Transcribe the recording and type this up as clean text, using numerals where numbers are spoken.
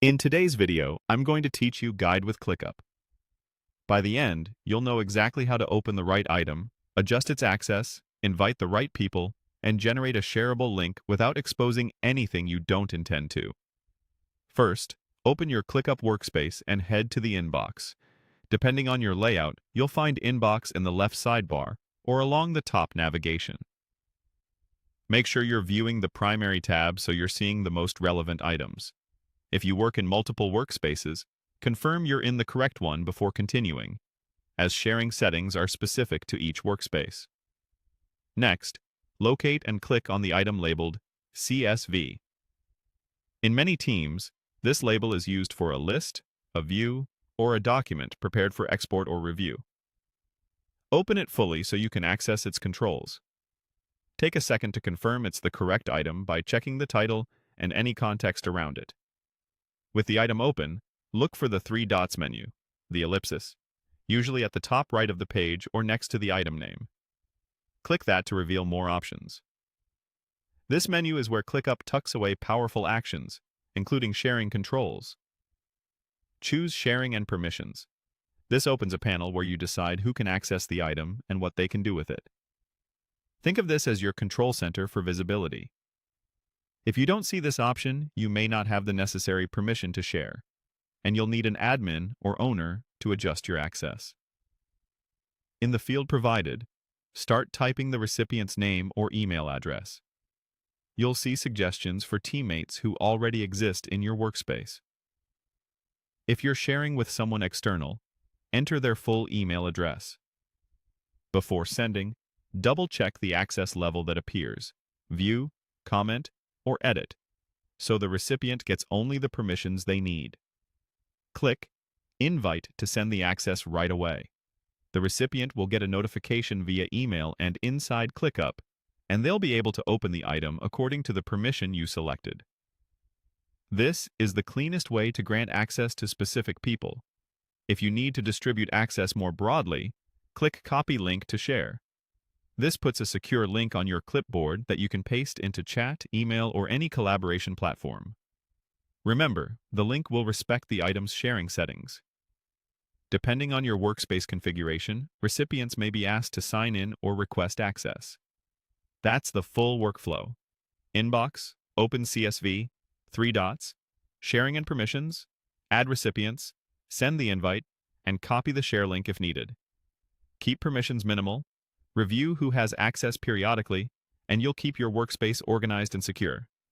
In today's video, I'm going to teach you Guide with ClickUp. By the end, you'll know exactly how to open the right item, adjust its access, invite the right people, and generate a shareable link without exposing anything you don't intend to. First, open your ClickUp workspace and head to the inbox. Depending on your layout, you'll find Inbox in the left sidebar or along the top navigation. Make sure you're viewing the primary tab so you're seeing the most relevant items. If you work in multiple workspaces, confirm you're in the correct one before continuing, as sharing settings are specific to each workspace. Next, locate and click on the item labeled CSV. In many teams, this label is used for a list, a view, or a document prepared for export or review. Open it fully so you can access its controls. Take a second to confirm it's the correct item by checking the title and any context around it. With the item open, look for the three dots menu, the ellipsis, usually at the top right of the page or next to the item name. Click that to reveal more options. This menu is where ClickUp tucks away powerful actions, including sharing controls. Choose Sharing and Permissions. This opens a panel where you decide who can access the item and what they can do with it. Think of this as your control center for visibility. If you don't see this option, you may not have the necessary permission to share, and you'll need an admin or owner to adjust your access. In the field provided, start typing the recipient's name or email address. You'll see suggestions for teammates who already exist in your workspace. If you're sharing with someone external, enter their full email address. Before sending, double-check the access level that appears, view, comment, or edit, so the recipient gets only the permissions they need. Click Invite to send the access right away. The recipient will get a notification via email and inside ClickUp, and they'll be able to open the item according to the permission you selected. This is the cleanest way to grant access to specific people. If you need to distribute access more broadly, click Copy Link to share. This puts a secure link on your clipboard that you can paste into chat, email, or any collaboration platform. Remember, the link will respect the item's sharing settings. Depending on your workspace configuration, recipients may be asked to sign in or request access. That's the full workflow. Inbox, open CSV, three dots, sharing and permissions, add recipients, send the invite, and copy the share link if needed. Keep permissions minimal, review who has access periodically, and you'll keep your workspace organized and secure.